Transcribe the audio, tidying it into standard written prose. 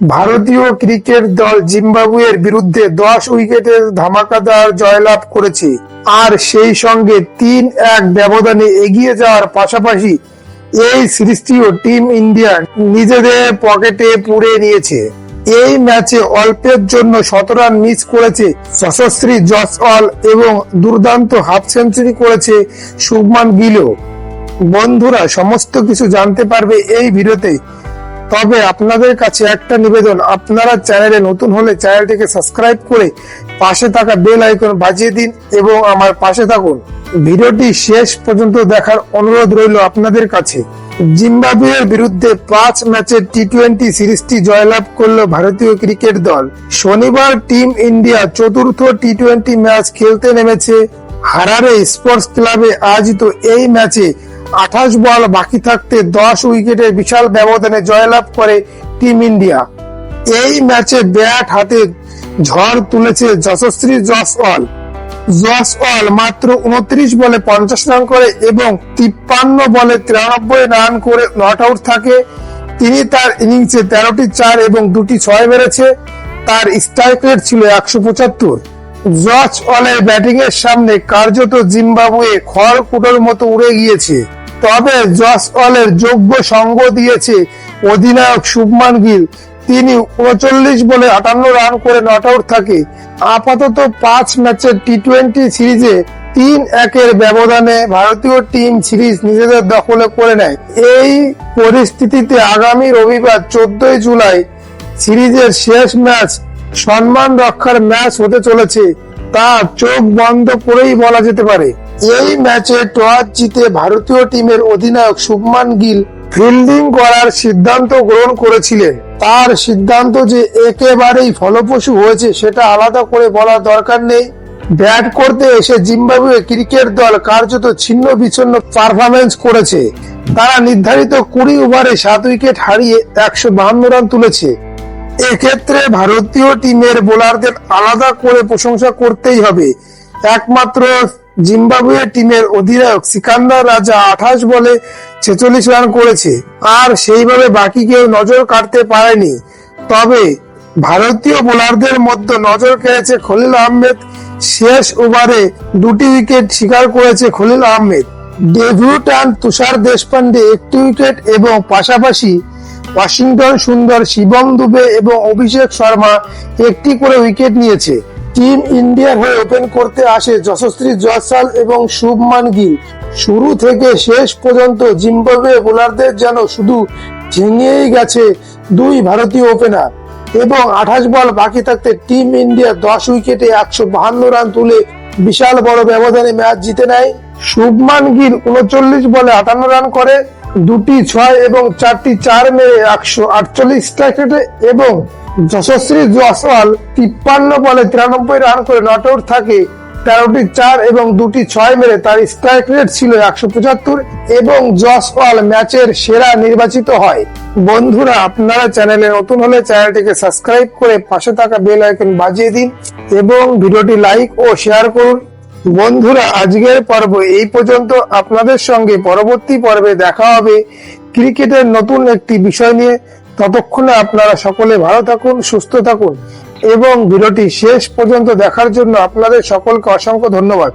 ভারতীয় ক্রিকেট দল জিম্বাবুয়ের বিরুদ্ধে 10 উইকেটের ধামাকাদার জয়লাভ করেছে আর সেই সঙ্গে 3-1 ব্যবধানে এগিয়ে যাওয়ার পাশাপাশি এই সিরিজটিও টিম ইন্ডিয়া নিজেদের পকেটে পুরে নিয়েছে। এই ম্যাচে অল্পের জন্য 17 রান মিস করেছে যশস্বী জয়সওয়াল এবং দুর্দান্ত হাফ সেঞ্চুরি করেছে শুভমান গিলও। বন্ধুরা, সমস্ত কিছু জানতে পারবে এই ভিডিওতে। তবে আপনাদের কাছে একটা নিবেদন, আপনারা চ্যানেলে নতুন হলে চ্যানেলটিকে সাবস্ক্রাইব করে পাশে থাকা বেল আইকন বাজিয়ে দিন এবং আমার পাশে থাকুন। ভিডিওটি শেষ পর্যন্ত দেখার অনুরোধ রইল আপনাদের কাছে। জিম্বাবুয়ের বিরুদ্ধে 5 ম্যাচের টি-20 সিরিজটি জয়লাভ করল ভারতীয় ক্রিকেট দল। শনিবার টিম ইন্ডিয়া চতুর্থ টি-20 ম্যাচ খেলতে নেমেছে হারারে স্পোর্টস ক্লাবে আয়োজিত এই ম্যাচে 28 বল বাকি থাকতে 10 উইকেটের বিশাল ব্যবধানে জয়লাভ করে টিম ইন্ডিয়া। এই ম্যাচে ব্যাট হাতে ঝড় তুলেছে যশস্বী জয়সওয়াল মাত্র 29 বলে 50 রান করে এবং 53 বলে 93 রান করে নট আউট থাকে। তিনি তার ইনিংসে 13টি 4 এবং 2টি 6 মেরেছে। তার স্ট্রাইক রেট ছিল 175। জয়সওয়ালের ব্যাটিং এর সামনে কার্যত জিম্বাবুয়ে খড়কুটোর মতো উড়ে গিয়েছে। তবে জয়সওয়ালের যোগ্য সঙ্গ দিয়েছে অধিনায়ক শুভমান গিল। তিনি 39 বলে 58 রান করে নট আউট থাকে। আপাতত 5 ম্যাচের টি-20 সিরিজে 3-1 ব্যবধানে ভারতীয় টিম সিরিজ নিজেদের দখলে করে নেয়। এই পরিস্থিতিতে আগামী রবিবার 14 জুলাই সিরিজের শেষ ম্যাচ সম্মান রক্ষার ম্যাচ হতে চলেছে, তা চোখ বন্ধ করেই বলা যেতে পারে। এই ম্যাচে টস জিতে ভারতীয় টিমের অধিনায়ক শুভমান গিল ফিল্ডিং করার সিদ্ধান্ত গ্রহণ করেছিলেন। তার সিদ্ধান্ত যে একেবারেই ফলপ্রসূ হয়েছে সেটা আলাদা করে বলার দরকার নেই। ব্যাট করতে এসে জিম্বাবুয়ে ক্রিকেট দল কার্যত ছিন্ন বিচ্ছিন্ন পারফরমেন্স করেছে। তারা নির্ধারিত 20 ওভারে 7 উইকেট হারিয়ে 152 রান তুলেছে। এক্ষেত্রে ভারতীয় টিমের বোলারদের আলাদা করে প্রশংসা করতেই হবে। একমাত্র জিম্বাবুয়ে টিমের অধিনায়ক সিকান্দার রাজা 28 বলে 46 রান করেছে, আর সেইভাবে বাকি কেউ নজর কাটতে পারেনি। তবে ভারতীয় বোলারদের মধ্যে নজর কেড়েছে খলিল আহমেদ। শেষ ওভারে 2টি উইকেট শিকার করেছে খলিল আহমেদ। ডেবিউট্যান্ট তুষার দেশপান্ডে 1টি উইকেট এবং পাশাপাশি ওয়াশিংটন সুন্দর, শিবম দুবে এবং অভিষেক শর্মা 1টি করে উইকেট নিয়েছে। টিম ইন্ডিয়ার হয়ে ওপেন করতে আসে যশস্বী জয়সওয়াল এবং শুভমান গিল। শুরু থেকে শেষ পর্যন্ত জিম্বাবুয়ে বোলারদের যেন শুধু ঝিঙেই গেছে 2 ভারতীয় ওপেনার এবং 28 বল বাকি থাকতে টিম ইন্ডিয়া 10 উইকেটে 152 রান তুলে বিশাল বড় ব্যবধানে ম্যাচ জিতে নেয়। শুভমান গিল 39 বলে 58 রান করে 2টি 6 এবং 4টি 4 মেরে 148 স্ট্রাইক রেটে এবং যশস্বী জয়সওয়াল 53 বলে 93 রান করে নট আউট থাকে। 13টি 4 এবং 2টি 6 মেরে তার স্ট্রাইক রেট ছিল 175 এবং জয়সওয়াল ম্যাচের সেরা নির্বাচিত হয়। বন্ধুরা, আপনারা চ্যানেলে নতুন হলে চ্যানেলটিকে সাবস্ক্রাইব করে পাশে থাকা বেল আইকন বাজিয়ে দিন এবং ভিডিওটি লাইক ও শেয়ার করুন। বন্ধুরা, আজকের পর্ব এই পর্যন্ত। আপনাদের সঙ্গে পরবর্তী পর্বে দেখা হবে ক্রিকেটের নতুন একটি বিষয় নিয়ে। ততক্ষণে আপনারা সকলে ভালো থাকুন, সুস্থ থাকুন এবং ভিডিওটি শেষ পর্যন্ত দেখার জন্য আপনাদের সকলকে অসংখ্য ধন্যবাদ।